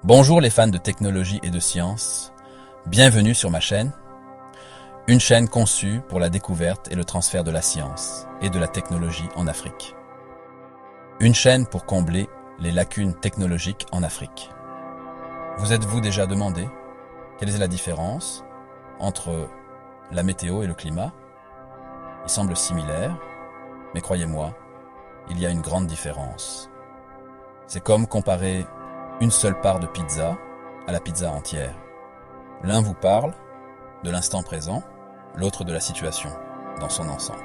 Bonjour les fans de technologie et de science, bienvenue sur ma chaîne, une chaîne conçue pour la découverte et le transfert de la science et de la technologie en Afrique. Une chaîne pour combler les lacunes technologiques en Afrique. Vous êtes-vous déjà demandé quelle est la différence entre la météo et le climat? Ils semblent similaires, mais croyez-moi, il y a une grande différence. C'est comme comparer une seule part de pizza à la pizza entière. L'un vous parle de l'instant présent, l'autre de la situation dans son ensemble.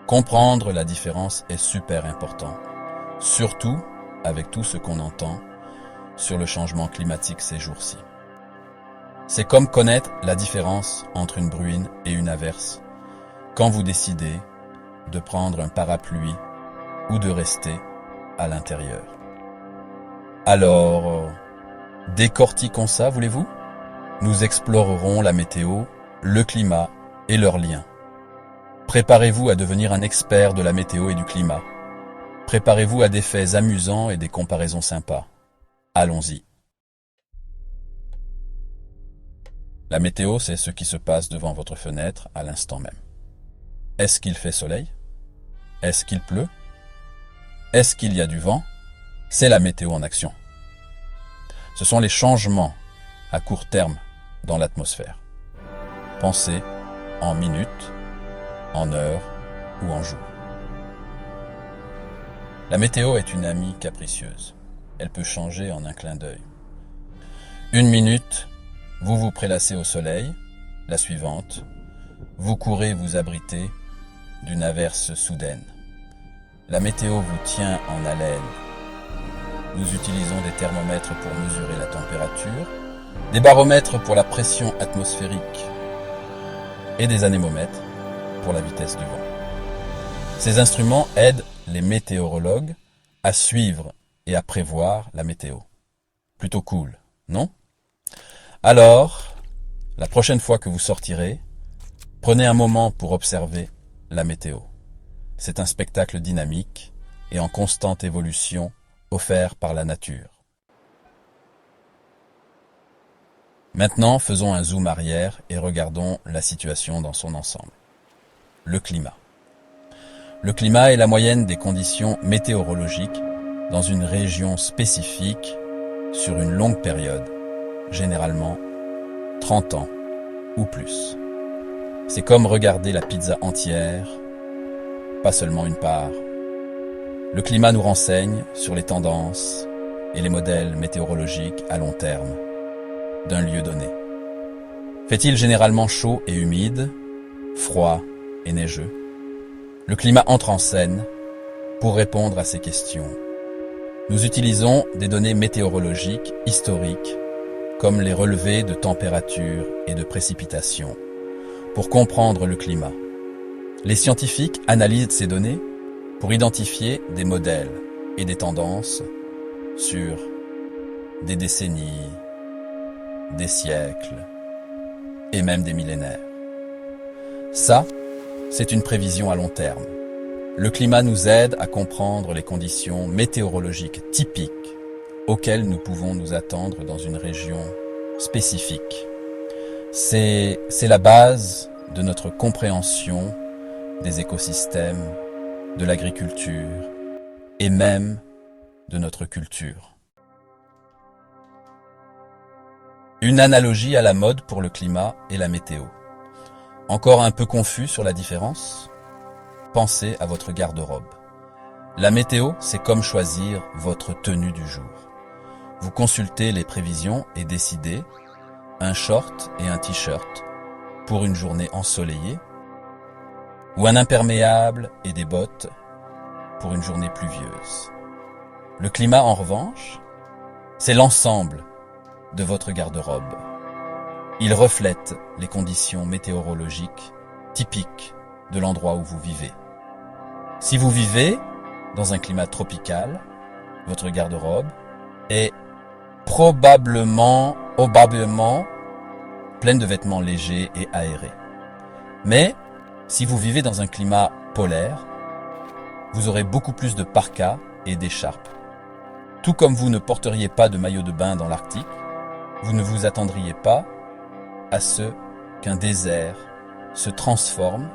Comprendre la différence est super important, surtout avec tout ce qu'on entend sur le changement climatique ces jours-ci. C'est comme connaître la différence entre une bruine et une averse quand vous décidez de prendre un parapluie ou de rester à l'intérieur. Alors, décortiquons ça, voulez-vous? Nous explorerons la météo, le climat et leurs liens. Préparez-vous à devenir un expert de la météo et du climat. Préparez-vous à des faits amusants et des comparaisons sympas. Allons-y. La météo, c'est ce qui se passe devant votre fenêtre à l'instant même. Est-ce qu'il fait soleil? Est-ce qu'il pleut? Est-ce qu'il y a du vent? C'est la météo en action. Ce sont les changements à court terme dans l'atmosphère. Pensez en minutes, en heures ou en jours. La météo est une amie capricieuse. Elle peut changer en un clin d'œil. Une minute, vous vous prélassez au soleil. La suivante, vous courez vous abriter d'une averse soudaine. La météo vous tient en haleine. Nous utilisons des thermomètres pour mesurer la température, des baromètres pour la pression atmosphérique et des anémomètres pour la vitesse du vent. Ces instruments aident les météorologues à suivre et à prévoir la météo. Plutôt cool, non? Alors, la prochaine fois que vous sortirez, prenez un moment pour observer la météo. C'est un spectacle dynamique et en constante évolution offert par la nature. Maintenant, faisons un zoom arrière et regardons la situation dans son ensemble. Le climat. Le climat est la moyenne des conditions météorologiques dans une région spécifique sur une longue période, généralement 30 ans ou plus. C'est comme regarder la pizza entière, pas seulement une part. Le climat nous renseigne sur les tendances et les modèles météorologiques à long terme d'un lieu donné. Fait-il généralement chaud et humide, froid et neigeux? Le climat entre en scène pour répondre à ces questions. Nous utilisons des données météorologiques historiques comme les relevés de température et de précipitation pour comprendre le climat. Les scientifiques analysent ces données pour identifier des modèles et des tendances sur des décennies, des siècles et même des millénaires. Ça, c'est une prévision à long terme. Le climat nous aide à comprendre les conditions météorologiques typiques auxquelles nous pouvons nous attendre dans une région spécifique. C'est la base de notre compréhension des écosystèmes, de l'agriculture et même de notre culture. Une analogie à la mode pour le climat et la météo. Encore un peu confus sur la différence? Pensez à votre garde-robe. La météo, c'est comme choisir votre tenue du jour. Vous consultez les prévisions et décidez un short et un t-shirt pour une journée ensoleillée ou un imperméable et des bottes pour une journée pluvieuse. Le climat, en revanche, c'est l'ensemble de votre garde-robe. Il reflète les conditions météorologiques typiques de l'endroit où vous vivez. Si vous vivez dans un climat tropical, votre garde-robe est probablement pleine de vêtements légers et aérés. Mais si vous vivez dans un climat polaire, vous aurez beaucoup plus de parkas et d'écharpes. Tout comme vous ne porteriez pas de maillot de bain dans l'Arctique, vous ne vous attendriez pas à ce qu'un désert se transforme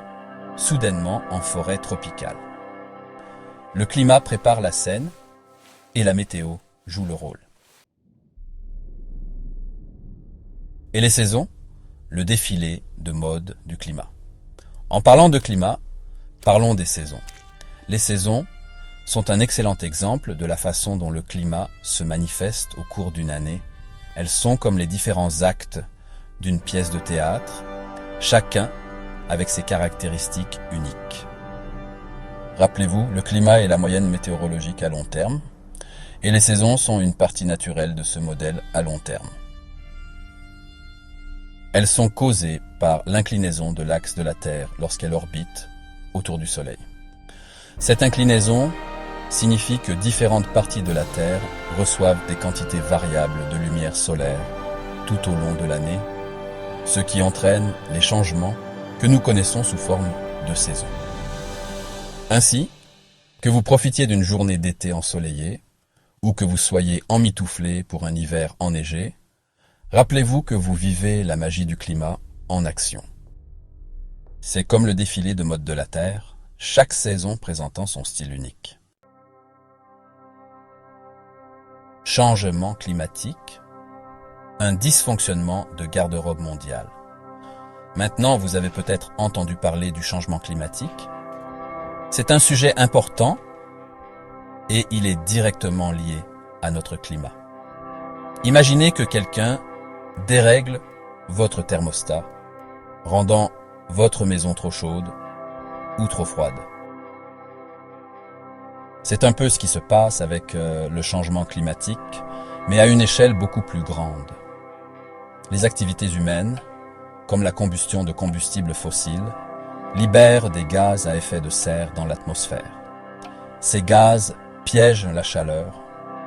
soudainement en forêt tropicale. Le climat prépare la scène et la météo joue le rôle. Et les saisons? Le défilé de mode du climat. En parlant de climat, parlons des saisons. Les saisons sont un excellent exemple de la façon dont le climat se manifeste au cours d'une année. Elles sont comme les différents actes d'une pièce de théâtre, chacun avec ses caractéristiques uniques. Rappelez-vous, le climat est la moyenne météorologique à long terme, et les saisons sont une partie naturelle de ce modèle à long terme. Elles sont causées par l'inclinaison de l'axe de la Terre lorsqu'elle orbite autour du Soleil. Cette inclinaison signifie que différentes parties de la Terre reçoivent des quantités variables de lumière solaire tout au long de l'année, ce qui entraîne les changements que nous connaissons sous forme de saisons. Ainsi, que vous profitiez d'une journée d'été ensoleillée ou que vous soyez emmitouflé pour un hiver enneigé, rappelez-vous que vous vivez la magie du climat en action. C'est comme le défilé de mode de la Terre, chaque saison présentant son style unique. Changement climatique, un dysfonctionnement de garde-robe mondiale. Maintenant, vous avez peut-être entendu parler du changement climatique. C'est un sujet important et il est directement lié à notre climat. Imaginez que quelqu'un dérègle votre thermostat, rendant votre maison trop chaude ou trop froide. C'est un peu ce qui se passe avec le changement climatique, mais à une échelle beaucoup plus grande. Les activités humaines, comme la combustion de combustibles fossiles, libèrent des gaz à effet de serre dans l'atmosphère. Ces gaz piègent la chaleur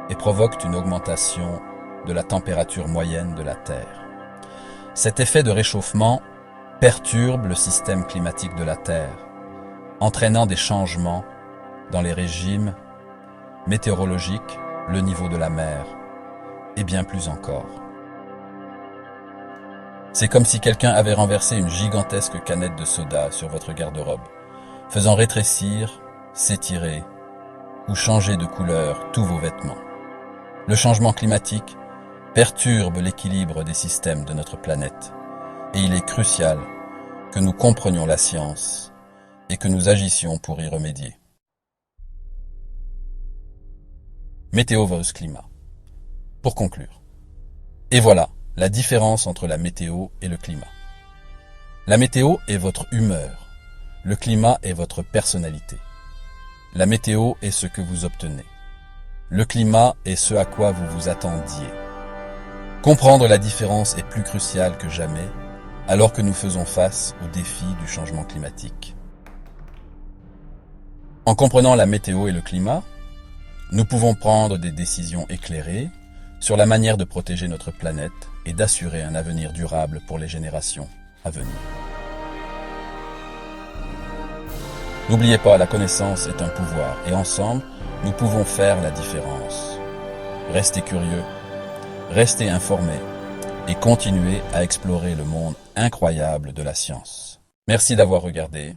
et provoquent une augmentation de la température moyenne de la Terre. Cet effet de réchauffement perturbe le système climatique de la Terre, entraînant des changements dans les régimes météorologiques, le niveau de la mer et bien plus encore. C'est comme si quelqu'un avait renversé une gigantesque canette de soda sur votre garde-robe, faisant rétrécir, s'étirer ou changer de couleur tous vos vêtements. Le changement climatique perturbe l'équilibre des systèmes de notre planète et il est crucial que nous comprenions la science et que nous agissions pour y remédier. Météo versus climat. Pour conclure. Et voilà la différence entre la météo et le climat. La météo est votre humeur. Le climat est votre personnalité. La météo est ce que vous obtenez. Le climat est ce à quoi vous vous attendiez. Comprendre la différence est plus crucial que jamais, alors que nous faisons face au défi du changement climatique. En comprenant la météo et le climat, nous pouvons prendre des décisions éclairées sur la manière de protéger notre planète et d'assurer un avenir durable pour les générations à venir. N'oubliez pas, la connaissance est un pouvoir et ensemble, nous pouvons faire la différence. Restez curieux, restez informés et continuez à explorer le monde incroyable de la science. Merci d'avoir regardé.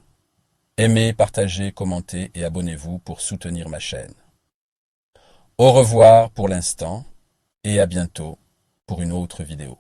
Aimez, partagez, commentez et abonnez-vous pour soutenir ma chaîne. Au revoir pour l'instant et à bientôt pour une autre vidéo.